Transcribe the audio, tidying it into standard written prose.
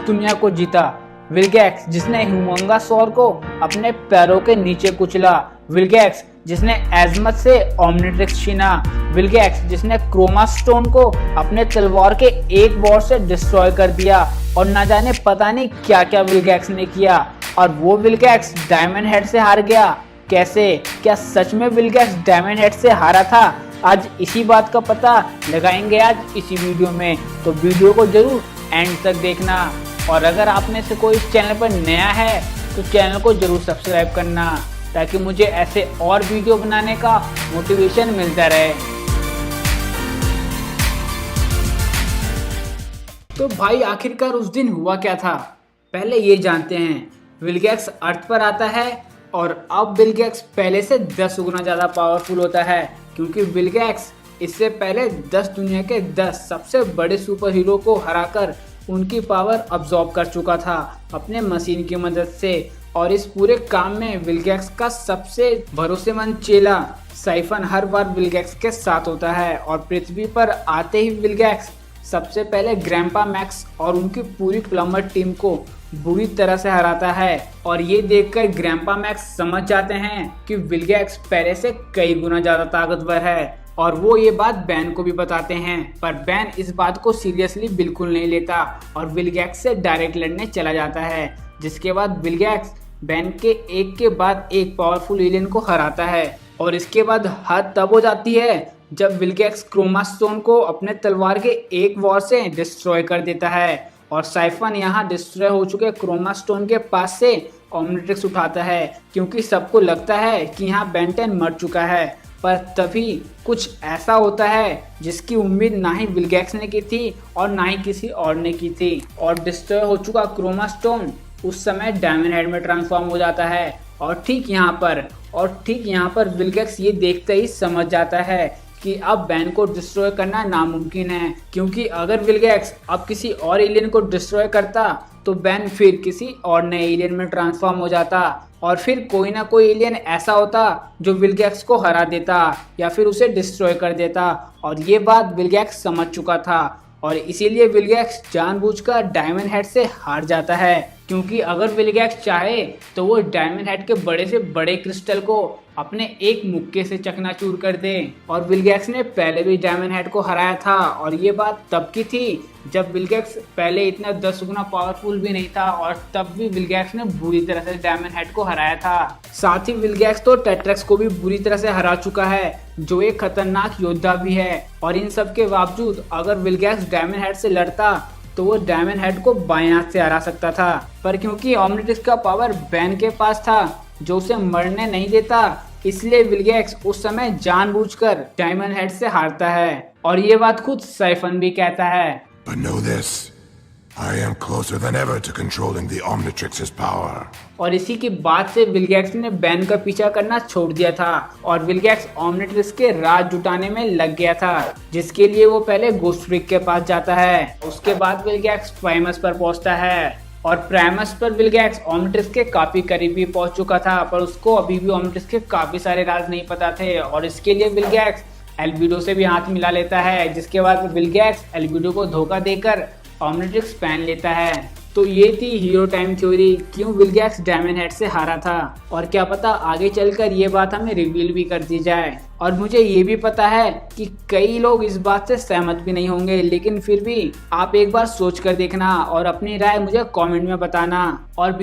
दुनिया को जीता। विल्गैक्स जिसने ह्यूमंगासौर को अपने पैरों के नीचे कुचला। विल्गैक्स जिसने एज़मथ से ओमनिट्रिक्स छीना। विल्गैक्स जिसने क्रोमा स्टोन को अपने तलवार के एक वॉर से डिस्ट्रॉय कर दिया। और ना जाने पता नहीं क्या क्या विल्गैक्स ने किया। और वो विल्गैक्स डायमंड हेड से हार गया। कैसे? क्या सच में विल्गैक्स डायमंड हेड से हारा था? आज इसी बात का पता लगाएंगे आज इसी वीडियो में, तो वीडियो को जरूर एंड तक देखना। और अगर आप में से कोई इस चैनल पर नया है तो चैनल को जरूर सब्सक्राइब करना, ताकि मुझे ऐसे और वीडियो बनाने का मोटिवेशन मिलता रहे। तो भाई आखिरकार उस दिन हुआ क्या था, पहले ये जानते हैं। विल्गैक्स अर्थ पर आता है और अब विल्गैक्स पहले से 10 गुना ज़्यादा पावरफुल होता है, क्योंकि विल्गैक्स इससे पहले 10 दुनिया के 10 सबसे बड़े सुपर हीरो को हराकर उनकी पावर अब्सॉर्ब कर चुका था अपने मशीन की मदद से। और इस पूरे काम में विल्गैक्स का सबसे भरोसेमंद चेला साइफन हर बार विल्गैक्स के साथ होता है। और पृथ्वी पर आते ही विल्गैक्स सबसे पहले ग्रैंपा मैक्स और उनकी पूरी प्लम्बर टीम को बुरी तरह से हराता है। और ये देखकर ग्रैंपा मैक्स समझ जाते हैं कि विल्गैक्स पहले से कई गुना ज्यादा ताकतवर है। और वो ये बात बैन को भी बताते हैं, पर बैन इस बात को सीरियसली बिल्कुल नहीं लेता और विल्गैक्स से डायरेक्ट लड़ने चला जाता है। जिसके बाद विल्गैक्स बैन के एक के बाद एक पावरफुल एलियन को हराता है। और इसके बाद हद तब हो जाती है जब विल्गैक्स क्रोमा स्टोन को अपने तलवार के एक वॉर से डिस्ट्रॉय कर देता है। और साइफन यहाँ डिस्ट्रॉय हो चुके क्रोमा स्टोन के पास से ओमनिट्रिक्स उठाता है, क्योंकि सबको लगता है कि यहाँ बेन 10 मर चुका है। पर तभी कुछ ऐसा होता है जिसकी उम्मीद ना ही विल्गैक्स ने की थी और ना ही किसी और ने की थी। और डिस्ट्रॉय हो चुका क्रोमा स्टोन उस समय डायमंड हेड में ट्रांसफॉर्म हो जाता है। और ठीक यहाँ पर विल्गैक्स ये देखते ही समझ जाता है कि अब बैन को डिस्ट्रॉय करना नामुमकिन है, क्योंकि अगर विल्गैक्स अब किसी और एलियन को डिस्ट्रॉय करता तो बैन फिर किसी और नए एलियन में ट्रांसफॉर्म हो जाता और फिर कोई ना कोई एलियन ऐसा होता जो विल्गैक्स को हरा देता या फिर उसे डिस्ट्रॉय कर देता। और ये बात विल्गैक्स समझ चुका था और इसीलिए विल्गैक्स जानबूझकर डायमंड हेड से हार जाता है, क्योंकि अगर विल्गैक्स चाहे तो वो डायमंड हेड के बड़े से बड़े क्रिस्टल को अपने एक मुक्के से चकनाचूर कर दे। और विल्गैक्स ने पहले भी डायमंड हेड को हराया था और ये बात तब की थी जब विल्गैक्स पहले इतना 10 गुना पावरफुल भी नहीं था, और तब भी विल्गैक्स ने बुरी तरह से डायमंड हेड को हराया था। साथ ही विल्गैक्स तो टेट्रेक्स को भी बुरी तरह से हरा चुका है, जो एक खतरनाक योद्धा भी है। और इन सब के बावजूद अगर विल्गैक्स डायमंड हेड से लड़ता तो वो डायमंड हेड को बाएं हाथ से हरा सकता था, पर क्योंकि ओमनिट्रिक्स का पावर बैन के पास था जो उसे मरने नहीं देता, इसलिए विल्गैक्स उस समय जानबूझकर डायमंड हेड से हारता है। और ये बात खुद साइफन भी कहता है। But know this, I am closer than ever to controlling the Omnitrix's power. और इसी की बात से विल्गैक्स ने बैन का पीछा करना छोड़ दिया था और विल्गैक्स ओमनिट्रिक्स के राज जुटाने में लग गया था, जिसके लिए वो पहले गोस्ट फ्रीक के पास जाता है। उसके बाद विल्गैक्स प्राइमस पर पहुंचता है और प्राइमस पर विल्गैक्स ओमनिट्रिक्स के काफी करीब भी पहुंच चुका था, पर उसको अभी भी ओमनिट्रिक्स के काफी सारे राज नहीं पता थे। और इसके लिए विल्गैक्स एल्बिडो से भी हाथ मिला लेता है, जिसके बाद विल्गैक्स एल्बिडो को धोखा देकर ओमनिट्रिक्स पहन लेता है। तो ये थी हीरो टाइम थ्योरी, क्यों विल्गैक्स डायमंड हेड से हारा था। और क्या पता आगे चलकर ये बात हमें रिवील भी कर दी जाए। और मुझे ये भी पता है कि कई लोग इस बात से सहमत भी नहीं होंगे, लेकिन फिर भी आप एक बार सोच कर देखना और अपनी राय मुझे कमेंट में बताना। और